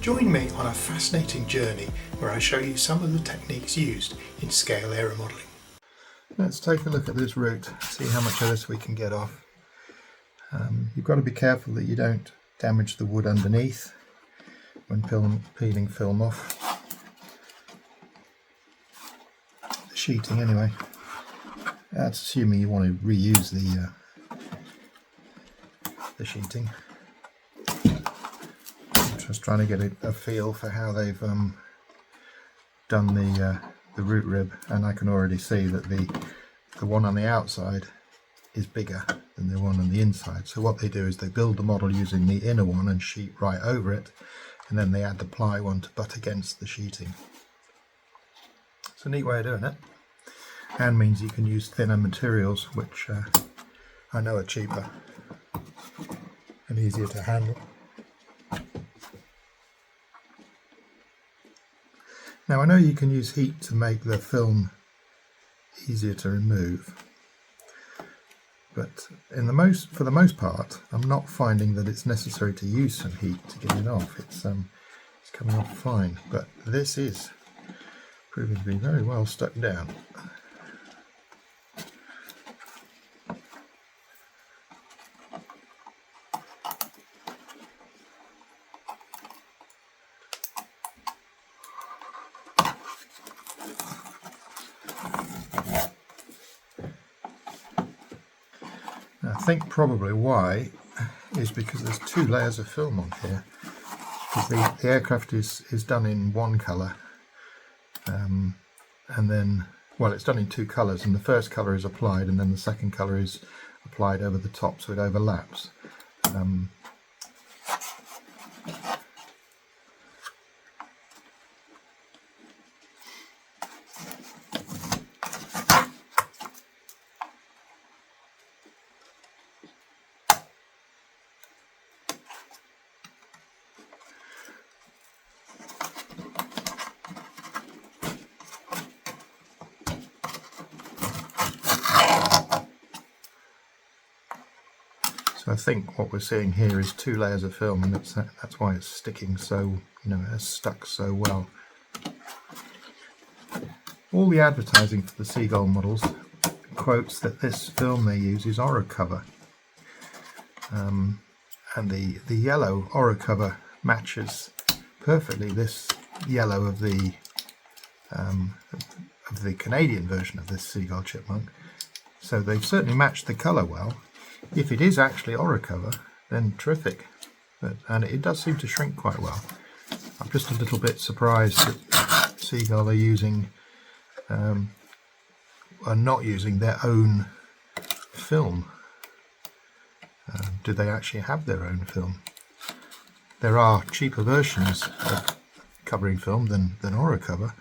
Join me on a fascinating journey where I show you some of the techniques used in scale area modelling. Let's take a look at this route, see how much of this we can get off. You've got to be careful that you don't damage the wood underneath when peeling film off. The sheeting anyway. That's assuming you want to reuse the sheeting. Just trying to get a feel for how they've done the root rib, and I can already see that the one on the outside is bigger than the one on the inside. So what they do is they build the model using the inner one and sheet right over it, and then they add the ply one to butt against the sheeting. It's a neat way of doing it, and means you can use thinner materials, which I know are cheaper and easier to handle. Now I know you can use heat to make the film easier to remove, but for the most part I'm not finding that it's necessary to use some heat to get it off. It's coming off fine, but this is proving to be very well stuck down. I think probably why is because there's two layers of film on here, because the aircraft is done in one colour, and then, well, it's done in two colours, and the first colour is applied and then the second colour is applied over the top, so it overlaps. I think what we're seeing here is two layers of film, and that's why it's sticking so, it has stuck so well. All the advertising for the Seagull models quotes that this film they use is Oro cover, and the yellow Oro cover matches perfectly this yellow of the Canadian version of this Seagull chipmunk, so they've certainly matched the colour well. If it is actually Oro cover, then terrific, and it does seem to shrink quite well. I'm just a little bit surprised that Seagull are not using their own film. Do they actually have their own film? There are cheaper versions of covering film than Oro cover.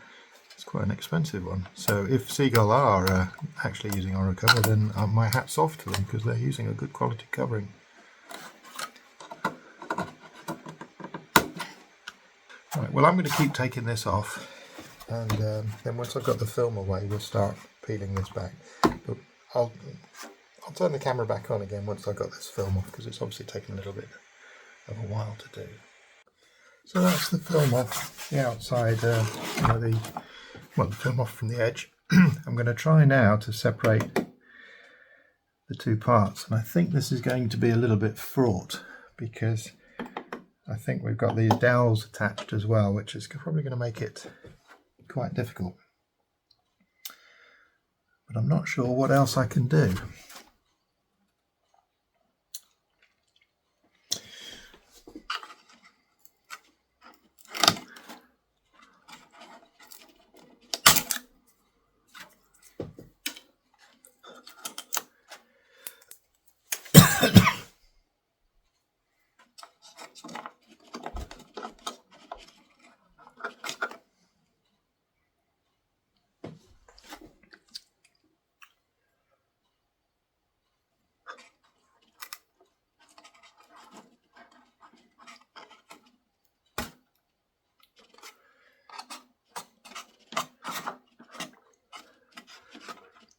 It's quite an expensive one. So if Seagull are actually using Oro cover, then my hat's off to them, because they're using a good quality covering. Right, well, I'm going to keep taking this off, and then once I've got the film away, we'll start peeling this back. But I'll turn the camera back on again once I've got this film off, because it's obviously taken a little bit of a while to do. So that's the film off the outside, the film off from the edge. I'm going to try now to separate the two parts, and I think this is going to be a little bit fraught, because I think we've got these dowels attached as well, which is probably going to make it quite difficult. But I'm not sure what else I can do.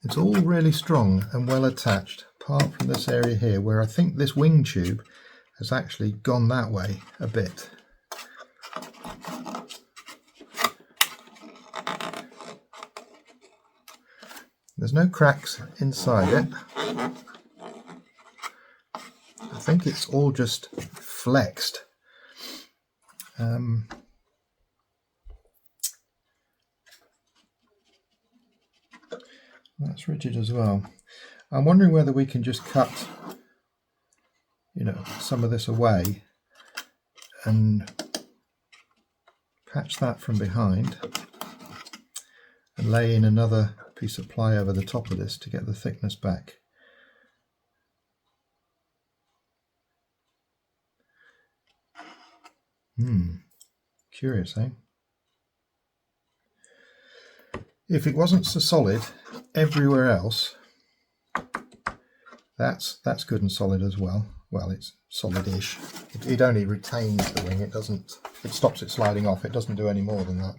It's all really strong and well attached, apart from this area here where I think this wing tube has actually gone that way a bit. There's no cracks inside it. I think it's all just flexed. That's rigid as well. I'm wondering whether we can just cut, some of this away and patch that from behind and lay in another piece of ply over the top of this to get the thickness back. Curious, eh? If it wasn't so solid everywhere else, that's good and solid as well. Well, it's solid-ish. It only retains the wing. It stops it sliding off. It doesn't do any more than that.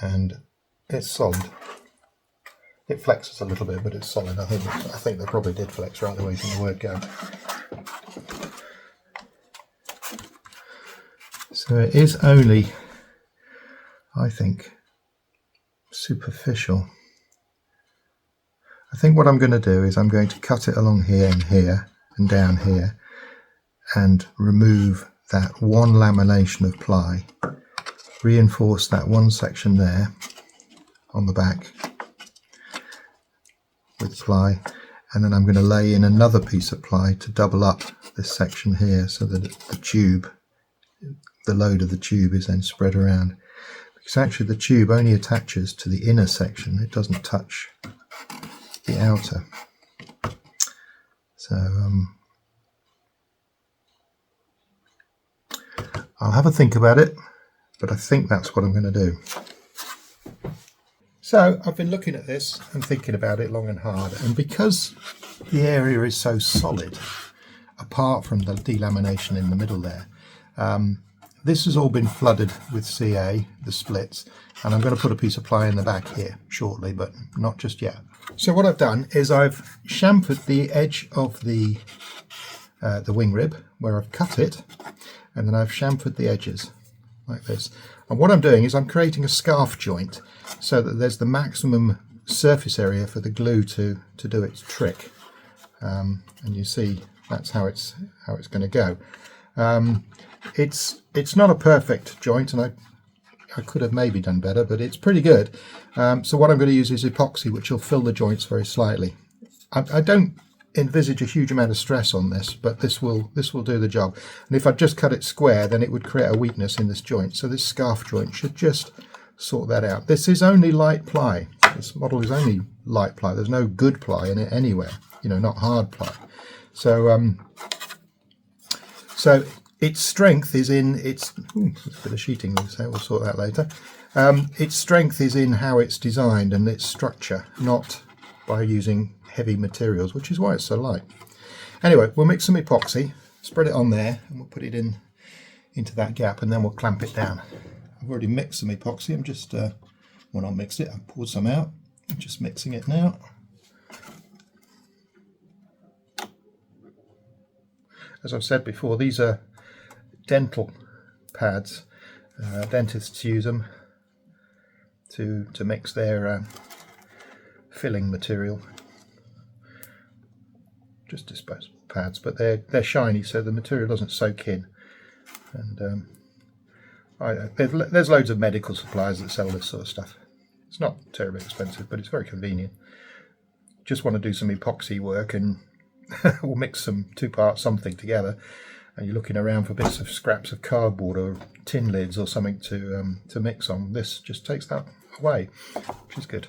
And it's solid. It flexes a little bit, but it's solid. I think they probably did flex right away from the word go. So it is only, I think, superficial. I think what I'm going to do is I'm going to cut it along here and here and down here and remove that one lamination of ply, reinforce that one section there on the back with ply, and then I'm going to lay in another piece of ply to double up this section here so that the load of the tube is then spread around, because actually the tube only attaches to the inner section. It doesn't touch the outer. So I'll have a think about it, but I think that's what I'm going to do. So I've been looking at this and thinking about it long and hard, and because the area is so solid, apart from the delamination in the middle there, this has all been flooded with CA, the splits, and I'm going to put a piece of ply in the back here shortly, but not just yet. So what I've done is I've chamfered the edge of the wing rib where I've cut it, and then I've chamfered the edges like this. And what I'm doing is I'm creating a scarf joint so that there's the maximum surface area for the glue to do its trick. And you see that's how it's going to go. It's not a perfect joint, and I could have maybe done better, but it's pretty good. So what I'm going to use is epoxy, which will fill the joints very slightly. I don't envisage a huge amount of stress on this, but this will do the job. And if I just cut it square, then it would create a weakness in this joint. So this scarf joint should just sort that out. This is only light ply. This model is only light ply. There's no good ply in it anywhere. Not hard ply. So so its strength is in its. There's a bit of sheeting loose there. We'll sort that later. Its strength is in how it's designed and its structure, not by using heavy materials, which is why it's so light. Anyway, we'll mix some epoxy, spread it on there, and we'll put it into that gap, and then we'll clamp it down. I've already mixed some epoxy. I'm just when I mixed it, I poured some out. I'm just mixing it now. As I've said before, these are dental pads. Dentists use them to mix their filling material. Just disposable pads, but they're shiny, so the material doesn't soak in. And there's loads of medical suppliers that sell this sort of stuff. It's not terribly expensive, but it's very convenient. Just want to do some epoxy work, and we'll mix some two-part something together, and you're looking around for bits of scraps of cardboard or tin lids or something to mix on. This just takes that away, which is good.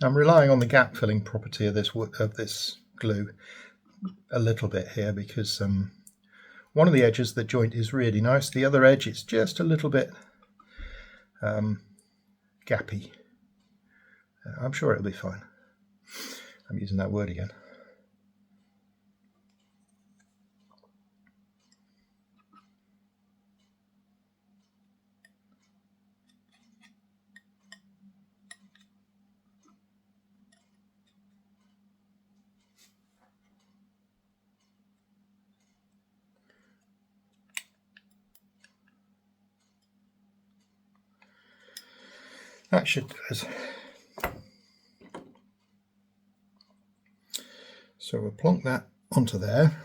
I'm relying on the gap filling property of this glue a little bit here, because one of the edges of the joint is really nice. The other edge is just a little bit gappy. I'm sure it'll be fine. I'm using that word again. That should do it. So we'll plonk that onto there.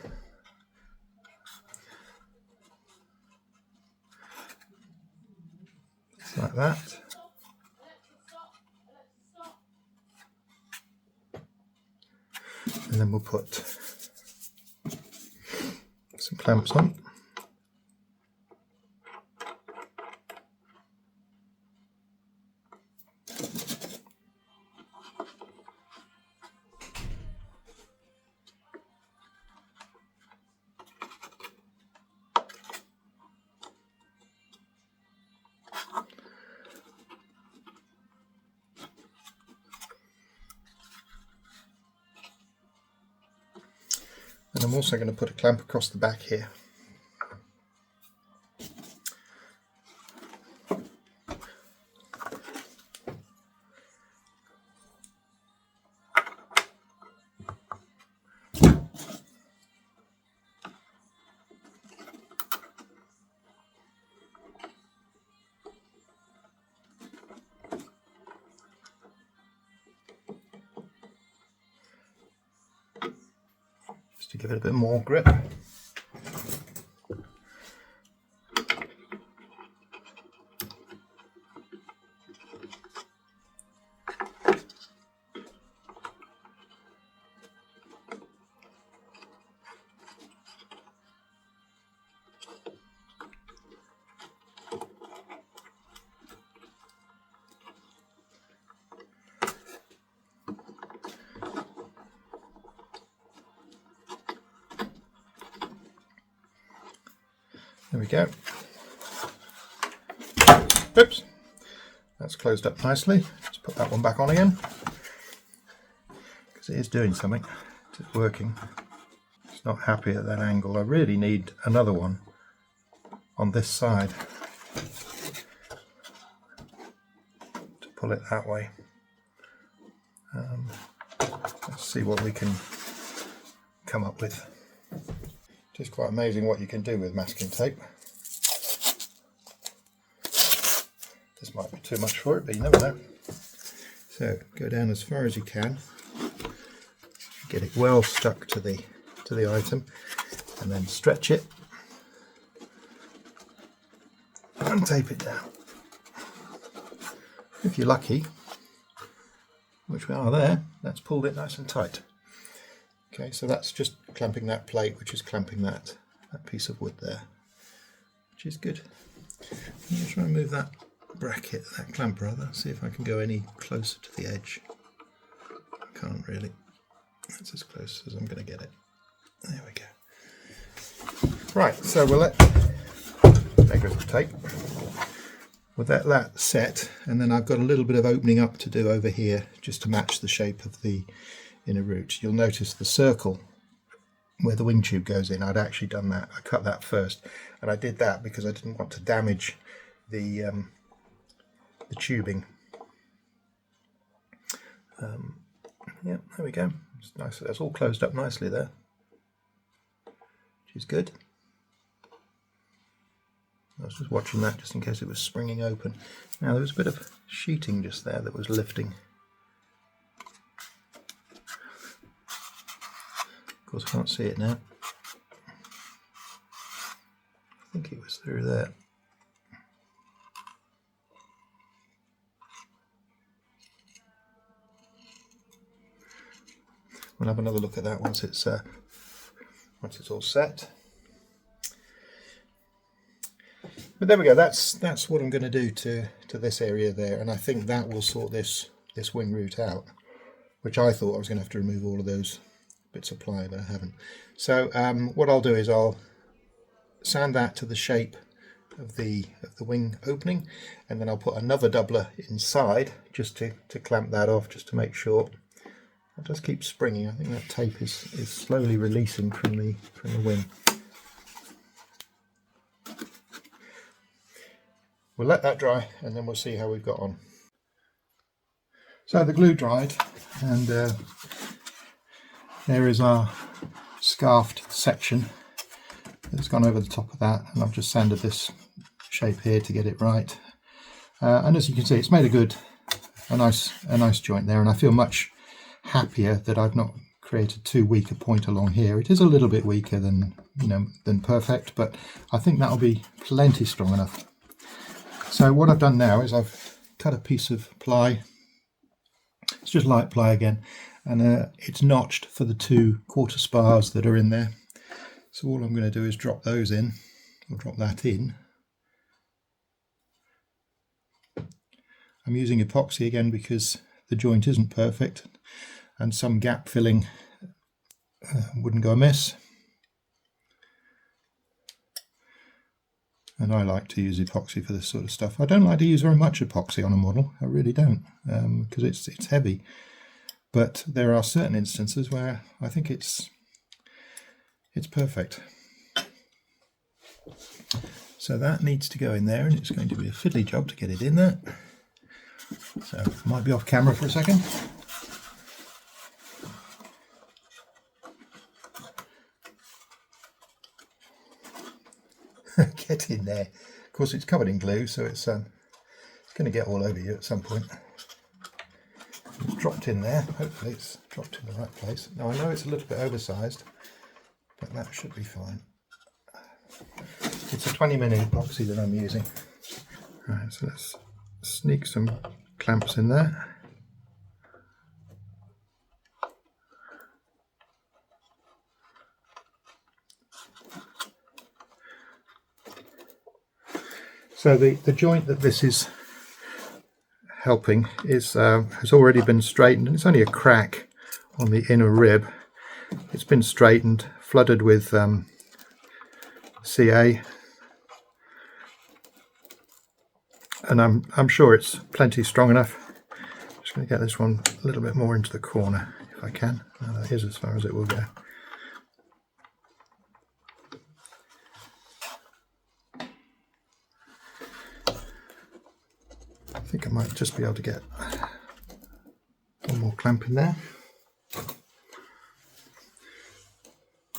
Like that. And then we'll put some clamps on. And I'm also going to put a clamp across the back here. To give it a bit more grip. There we go. Oops, that's closed up nicely. Let's put that one back on again, because it is doing something. It's working. It's not happy at that angle. I really need another one on this side to pull it that way. Let's see what we can come up with. It is quite amazing what you can do with masking tape. This might be too much for it, but you never know. So go down as far as you can, get it well stuck to the item, and then stretch it and tape it down. If you're lucky, which we are there, that's pulled it nice and tight. Okay, so that's just clamping that plate, which is clamping that piece of wood there, which is good. I'm going to try and move that bracket, that clamp rather, see if I can go any closer to the edge. I can't really. That's as close as I'm going to get it. There we go. Right, so we'll let, there goes the tape. We'll let that set, and then I've got a little bit of opening up to do over here just to match the shape of the inner root. You'll notice the circle where the wing tube goes in, I'd actually done that. I cut that first, and I did that because I didn't want to damage the tubing. Yeah, there we go. It's nice. That's all closed up nicely there, which is good. I was just watching that just in case it was springing open. Now there was a bit of sheeting just there that was lifting. Of course I can't see it now. I think it was through there. We'll have another look at that once it's all set. But there we go. That's what I'm going to do to this area there, and I think that will sort this wing root out, which I thought I was going to have to remove all of those bits of ply, but I haven't. So what I'll do is I'll sand that to the shape of the wing opening, and then I'll put another doubler inside just to clamp that off, just to make sure. It does keep springing. I think that tape is slowly releasing from the wing. We'll let that dry, and then we'll see how we've got on. So the glue dried, and there is our scarfed section that's gone over the top of that, and I've just sanded this shape here to get it right. And as you can see, it's made a good a nice joint there, and I feel much happier that I've not created too weak a point along here. It is a little bit weaker than perfect, but I think that'll be plenty strong enough. So what I've done now is I've cut a piece of ply. It's just light ply again, and it's notched for the 2 quarter spars that are in there. So all I'm going to do is drop those in, or drop that in. I'm using epoxy again because the joint isn't perfect, and some gap filling wouldn't go amiss. And I like to use epoxy for this sort of stuff. I don't like to use very much epoxy on a model, I really don't, because it's heavy. But there are certain instances where I think it's perfect. So that needs to go in there, and it's going to be a fiddly job to get it in there. So I might be off camera for a second. Get in there. Of course, it's covered in glue, so it's going to get all over you at some point. It's dropped in there. Hopefully it's dropped in the right place. Now I know it's a little bit oversized, but that should be fine. It's a 20mm epoxy that I'm using. Right, so let's sneak some clamps in there. So the joint that this is helping is has already been straightened, and it's only a crack on the inner rib. It's been straightened, flooded with CA, and I'm sure it's plenty strong enough. I'm just going to get this one a little bit more into the corner if I can. That is as far as it will go. I think I might just be able to get one more clamp in there.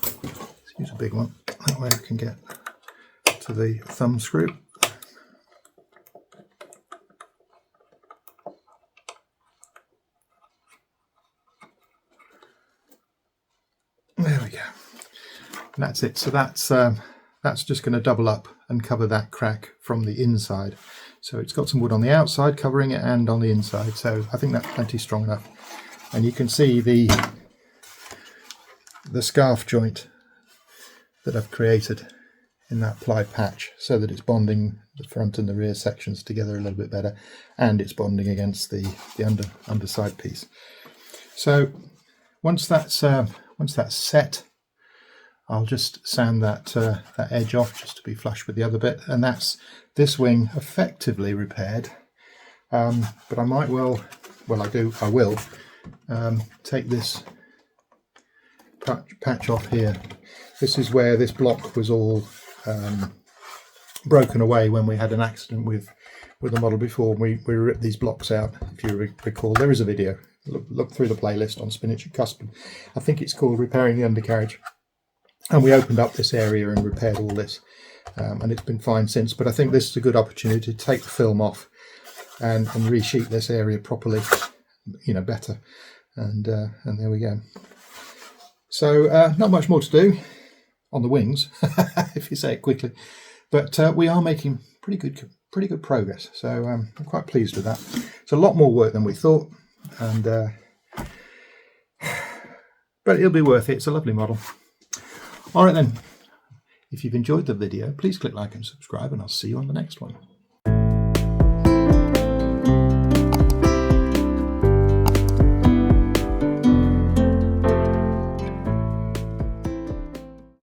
Let's use a big one, that way I can get to the thumb screw. There we go. And that's it. So that's just going to double up and cover that crack from the inside. So it's got some wood on the outside covering it and on the inside, so I think that's plenty strong enough. And you can see the scarf joint that I've created in that ply patch, so that it's bonding the front and the rear sections together a little bit better, and it's bonding against the underside piece. So once that's set, I'll just sand that edge off just to be flush with the other bit, and that's this wing effectively repaired. But I might I will take this patch off here. This is where this block was all broken away when we had an accident with the model before. We ripped these blocks out, if you recall. There is a video. Look through the playlist on Spinach and Custard. I think it's called Repairing the Undercarriage. And we opened up this area and repaired all this, and it's been fine since. But I think this is a good opportunity to take the film off and resheet this area properly, better. And there we go. So not much more to do on the wings, if you say it quickly. But we are making pretty good progress. So I'm quite pleased with that. It's a lot more work than we thought, and but it'll be worth it. It's a lovely model. Alright then, if you've enjoyed the video, please click like and subscribe, and I'll see you on the next one.